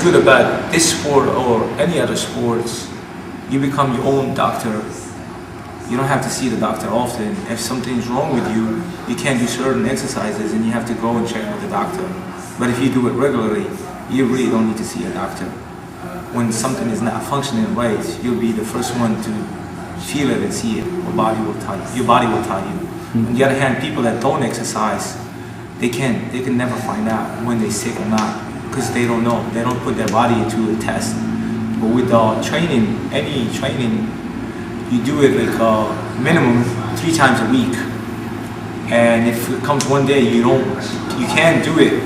good about this sport or any other sports, you become your own doctor. You don't have to see the doctor often. If something's wrong with you, you can't do certain exercises and you have to go and check out the doctor. But if you do it regularly, you really don't need to see a doctor. When something is not functioning right, you'll be the first one to feel it and see it. Your body will tell you. On the other hand, people that don't exercise, they can never find out when they're sick or not, because they don't know. They don't put their body into a test. But with training, any training, you do it like minimum 3 times a week. And if it comes one day you can't do it,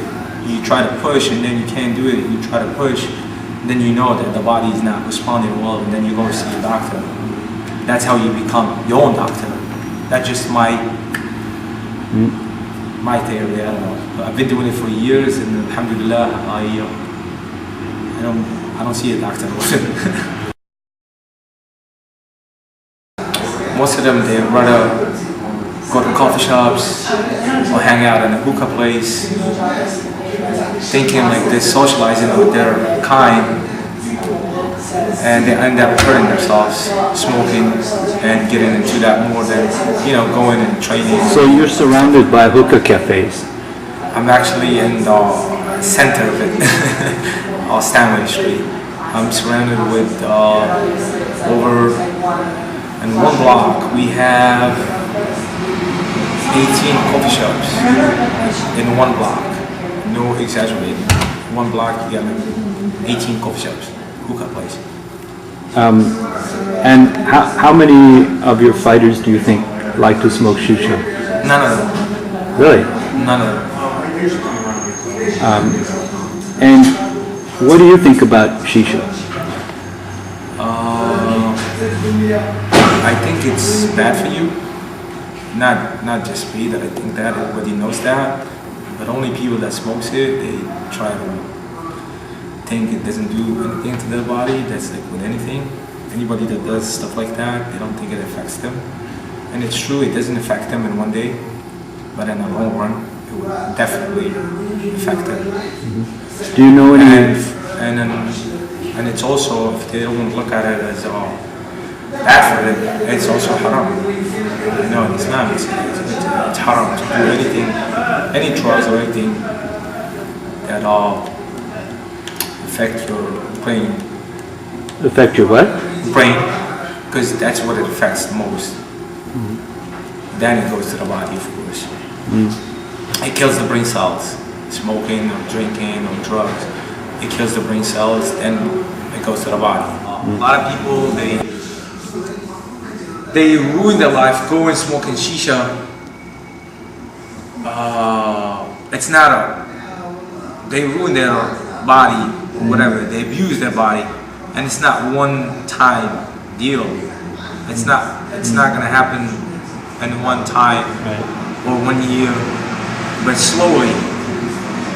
you try to push and then you can't do it, you try to push, then you know that the body is not responding well, and then you go see a doctor. That's how you become your own doctor. That's just my theory. I don't know. I've been doing it for years, and alhamdulillah, I don't see a doctor. Most of them, they rather go to coffee shops or hang out in a hookah place, thinking like they're socializing with their kind, and they end up hurting themselves, smoking, and getting into that more than, going and training. So you're surrounded by hookah cafes? I'm actually in the center of it, Stanley Street. I'm surrounded with over, in one block we have 18 coffee shops in one block. No exaggerating. One block you got 18 coffee shops, hookah place. And how many of your fighters do you think like to smoke shisha? None of them. Really? None of them. And what do you think about shisha? I think it's bad for you. Not just me that I think that, everybody knows that. But only people that smokes it, they try to think it doesn't do anything to their body. That's like with anything. Anybody that does stuff like that, they don't think it affects them. And it's true, it doesn't affect them in one day, but in the long run, it will definitely affect them. Mm-hmm. Do you know any? And it's also, if they don't look at it as bad for them, it's also haram. In Islam, it's haram to do anything, any drugs or anything that affect your brain. Affect your what? Brain, because that's what it affects the most. Mm-hmm. Then it goes to the body, of course. Mm-hmm. It kills the brain cells. Smoking or drinking or drugs, it kills the brain cells, then it goes to the body. Mm-hmm. A lot of people, they ruin their life going smoking shisha. It's not they ruin their body, or whatever. They abuse their body, and it's not one-time deal. It's not gonna happen in one time or 1 year, but slowly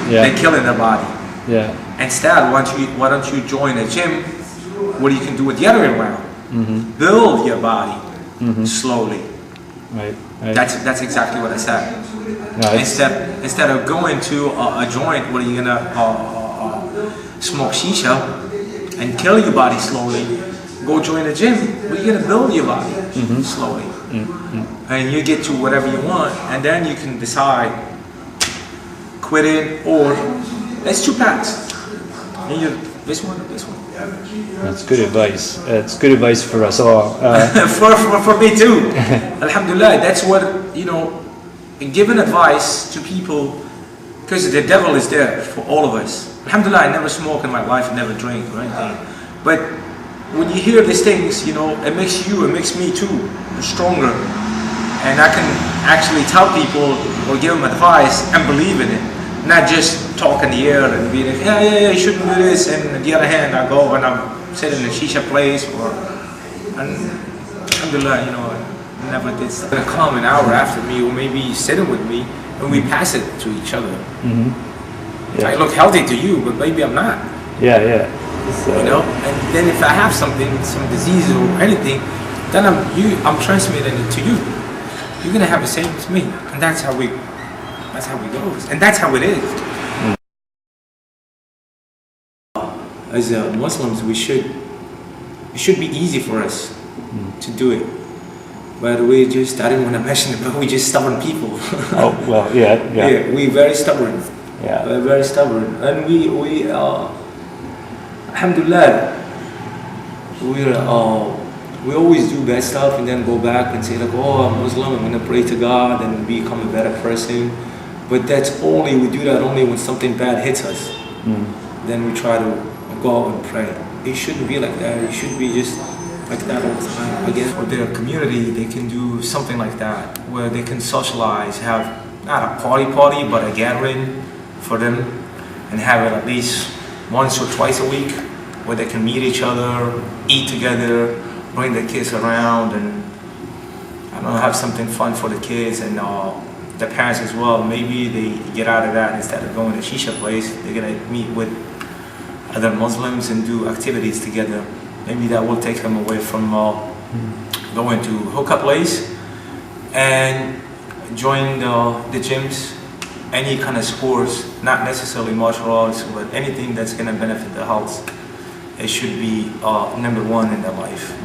they're killing their body. Yeah. Instead, why don't you join a gym where you can do it the other way around? Mm-hmm. Build your body slowly. Right. That's exactly what I said. No, instead of going to a joint where you're gonna smoke shisha and kill your body slowly, go join a gym where you're gonna build your body slowly, and you get to whatever you want, and then you can decide quit it or it's 2 paths. This one or this one. That's good advice. It's good advice for us all. for me too. Alhamdulillah, that's what, giving advice to people, because the devil is there for all of us. Alhamdulillah, I never smoke in my life, never drink or anything. But when you hear these things, it makes me too stronger. And I can actually tell people or give them advice and believe in it. Not just talk in the air and be like, yeah, you shouldn't do this. And on the other hand, I go and I'm sitting in a shisha place and alhamdulillah, I never did stuff. Gonna come an hour after me or maybe sitting with me and we pass it to each other. Mm-hmm. Yeah. I look healthy to you, but maybe I'm not. Yeah. So, and then if I have some disease or anything, then I'm transmitting it to you. You're gonna have the same as me, and that's how it goes, and that's how it is. as Muslims, it should be easy for us to do it. By the way, I didn't want to mention it, but we're just stubborn people. Oh, well, yeah. Yeah, we're very stubborn. Yeah. We're very stubborn. And we alhamdulillah, we always do bad stuff and then go back and say like, oh, I'm Muslim, I'm gonna pray to God and become a better person. But we do that only when something bad hits us. Then we try to go out and pray. It shouldn't be like that. It should be just like that all the time. Again, for their community, they can do something like that, where they can socialize, have not a party, but a gathering for them, and have it at least once or twice a week, where they can meet each other, eat together, bring the kids around, and I don't know, have something fun for the kids and the parents as well. Maybe they get out of that instead of going to shisha place, they're gonna meet with other Muslims and do activities together. Maybe that will take them away from going to hookah place and join the gyms, any kind of sports, not necessarily martial arts, but anything that's gonna benefit their health. It should be number one in their life.